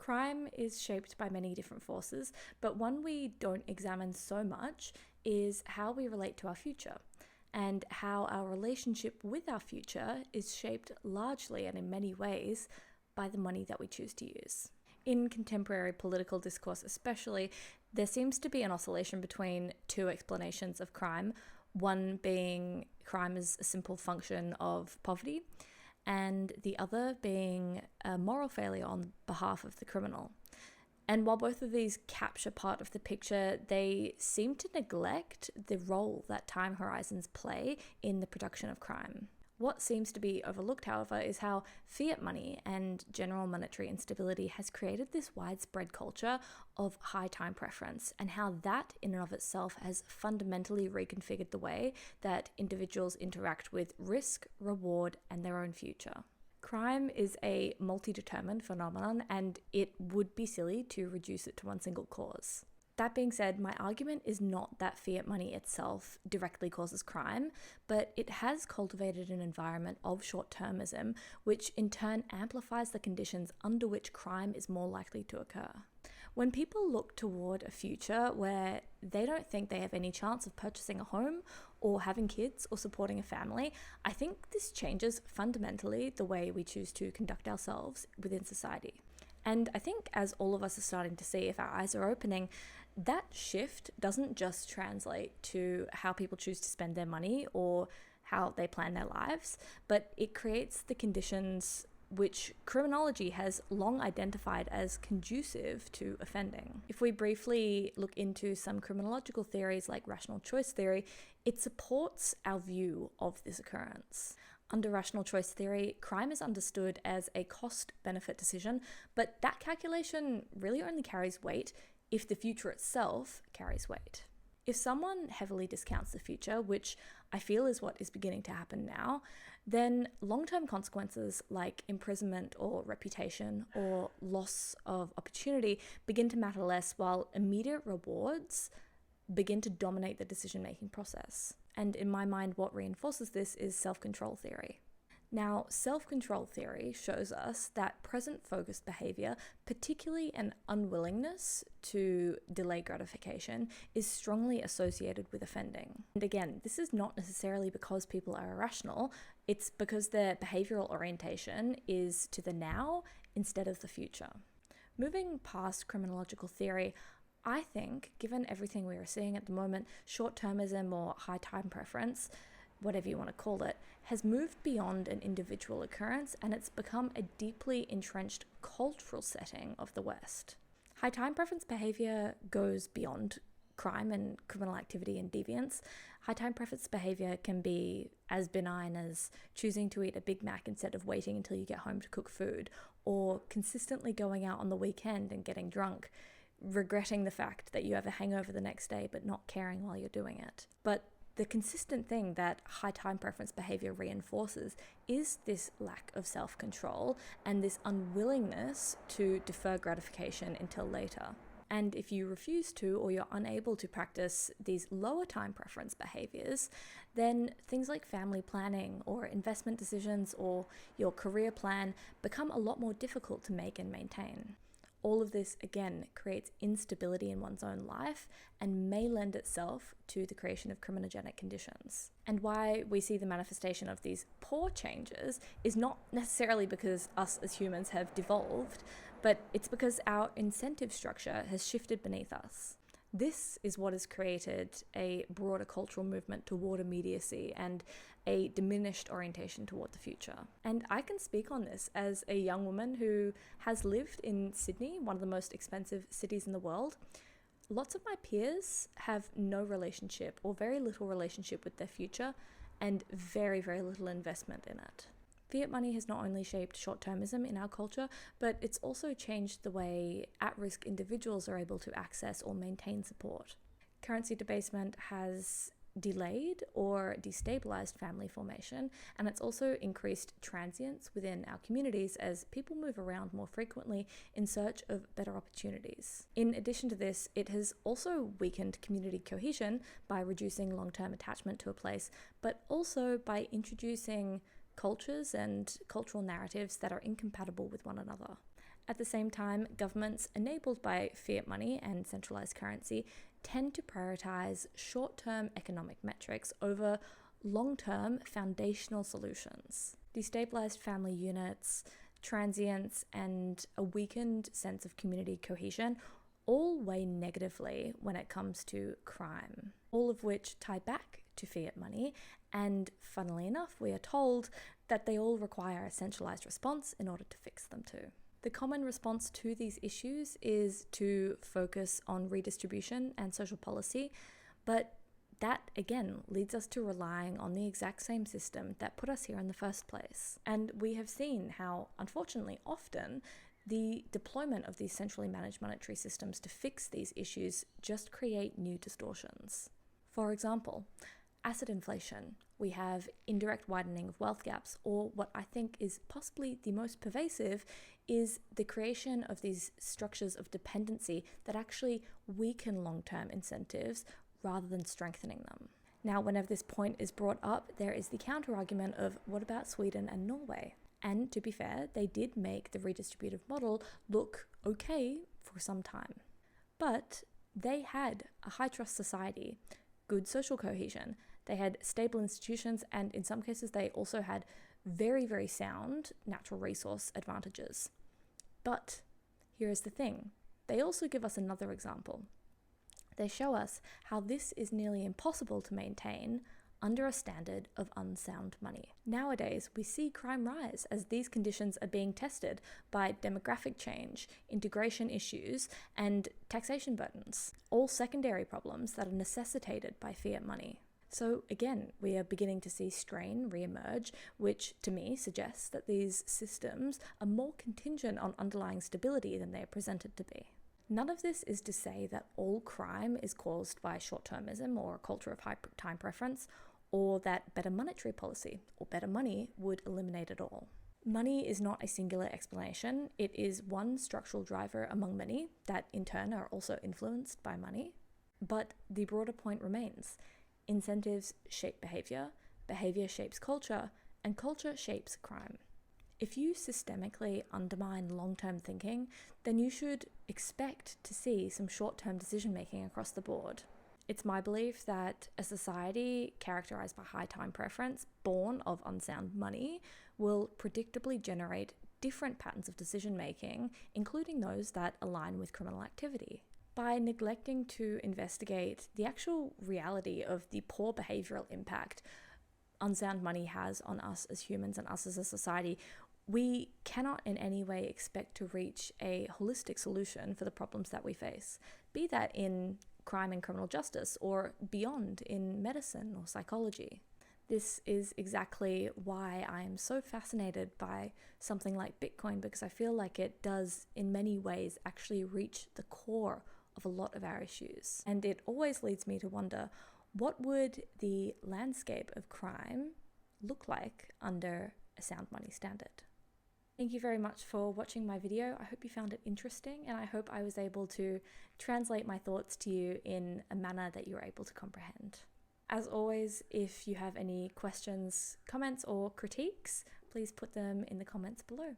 Crime is shaped by many different forces, but one we don't examine so much is how we relate to our future, and how our relationship with our future is shaped largely and in many ways by the money that we choose to use. In contemporary political discourse especially, there seems to be an oscillation between two explanations of crime, one being crime as a simple function of poverty, and the other being a moral failure on behalf of the criminal. And while both of these capture part of the picture, they seem to neglect the role that time horizons play in the production of crime. What seems to be overlooked, however, is how fiat money and general monetary instability has created this widespread culture of high time preference, and how that in and of itself has fundamentally reconfigured the way that individuals interact with risk, reward, and their own future. Crime is a multi-determined phenomenon, and it would be silly to reduce it to one single cause. That being said, my argument is not that fiat money itself directly causes crime, but it has cultivated an environment of short-termism, which in turn amplifies the conditions under which crime is more likely to occur. When people look toward a future where they don't think they have any chance of purchasing a home or having kids or supporting a family, I think this changes fundamentally the way we choose to conduct ourselves within society. And I think as all of us are starting to see, if our eyes are opening, that shift doesn't just translate to how people choose to spend their money or how they plan their lives, but it creates the conditions which criminology has long identified as conducive to offending. If we briefly look into some criminological theories like rational choice theory, it supports our view of this occurrence. Under rational choice theory, crime is understood as a cost-benefit decision, but that calculation really only carries weight if the future itself carries weight. If someone heavily discounts the future, which I feel is what is beginning to happen now, then long-term consequences like imprisonment or reputation or loss of opportunity begin to matter less, while immediate rewards begin to dominate the decision-making process. And in my mind, what reinforces this is self-control theory. Now, self-control theory shows us that present-focused behaviour, particularly an unwillingness to delay gratification, is strongly associated with offending. And again, this is not necessarily because people are irrational, it's because their behavioural orientation is to the now instead of the future. Moving past criminological theory, I think, given everything we are seeing at the moment, short-termism or high time preference, whatever you want to call it, has moved beyond an individual occurrence, and it's become a deeply entrenched cultural setting of the West. High time preference behaviour goes beyond crime and criminal activity and deviance. High time preference behaviour can be as benign as choosing to eat a Big Mac instead of waiting until you get home to cook food, or consistently going out on the weekend and getting drunk, regretting the fact that you have a hangover the next day but not caring while you're doing it. But the consistent thing that high time preference behaviour reinforces is this lack of self-control and this unwillingness to defer gratification until later. And if you refuse to, or you're unable to practice these lower time preference behaviours, then things like family planning or investment decisions or your career plan become a lot more difficult to make and maintain. All of this, again, creates instability in one's own life and may lend itself to the creation of criminogenic conditions. And why we see the manifestation of these poor changes is not necessarily because us as humans have devolved, but it's because our incentive structure has shifted beneath us. This is what has created a broader cultural movement toward immediacy and a diminished orientation toward the future. And I can speak on this as a young woman who has lived in Sydney, one of the most expensive cities in the world. Lots of my peers have no relationship or very little relationship with their future and very, very little investment in it. Fiat money has not only shaped short-termism in our culture, but it's also changed the way at-risk individuals are able to access or maintain support. Currency debasement has delayed or destabilized family formation, and it's also increased transience within our communities as people move around more frequently in search of better opportunities. In addition to this, it has also weakened community cohesion by reducing long-term attachment to a place, but also by introducing cultures and cultural narratives that are incompatible with one another. At the same time, governments enabled by fiat money and centralized currency tend to prioritize short-term economic metrics over long-term foundational solutions. Destabilized family units, transience, and a weakened sense of community cohesion all weigh negatively when it comes to crime, all of which tie back to fiat money, and funnily enough, we are told that they all require a centralized response in order to fix them too. The common response to these issues is to focus on redistribution and social policy, but that again leads us to relying on the exact same system that put us here in the first place. And we have seen how, unfortunately, often the deployment of these centrally managed monetary systems to fix these issues just create new distortions. For example, asset inflation, we have indirect widening of wealth gaps, or what I think is possibly the most pervasive is the creation of these structures of dependency that actually weaken long-term incentives rather than strengthening them. Now, whenever this point is brought up, there is the counter-argument of what about Sweden and Norway? And to be fair, they did make the redistributive model look okay for some time. But they had a high-trust society, good social cohesion, they had stable institutions, and in some cases they also had very, very sound natural resource advantages. But here is the thing, they also give us another example. They show us how this is nearly impossible to maintain under a standard of unsound money. Nowadays, we see crime rise as these conditions are being tested by demographic change, integration issues, and taxation burdens, all secondary problems that are necessitated by fiat money. So again, we are beginning to see strain re-emerge, which to me suggests that these systems are more contingent on underlying stability than they are presented to be. None of this is to say that all crime is caused by short-termism or a culture of high time preference, or that better monetary policy or better money would eliminate it all. Money is not a singular explanation. It is one structural driver among many that in turn are also influenced by money. But the broader point remains. Incentives shape behaviour, behaviour shapes culture, and culture shapes crime. If you systemically undermine long-term thinking, then you should expect to see some short-term decision-making across the board. It's my belief that a society characterized by high time preference, born of unsound money, will predictably generate different patterns of decision-making, including those that align with criminal activity. By neglecting to investigate the actual reality of the poor behavioral impact unsound money has on us as humans and us as a society, we cannot in any way expect to reach a holistic solution for the problems that we face, be that in crime and criminal justice or beyond in medicine or psychology. This is exactly why I am so fascinated by something like Bitcoin, because I feel like it does in many ways actually reach the core of a lot of our issues. And it always leads me to wonder, what would the landscape of crime look like under a sound money standard? Thank you very much for watching my video. I hope you found it interesting, and I hope I was able to translate my thoughts to you in a manner that you're able to comprehend. As always, if you have any questions, comments, or critiques, please put them in the comments below.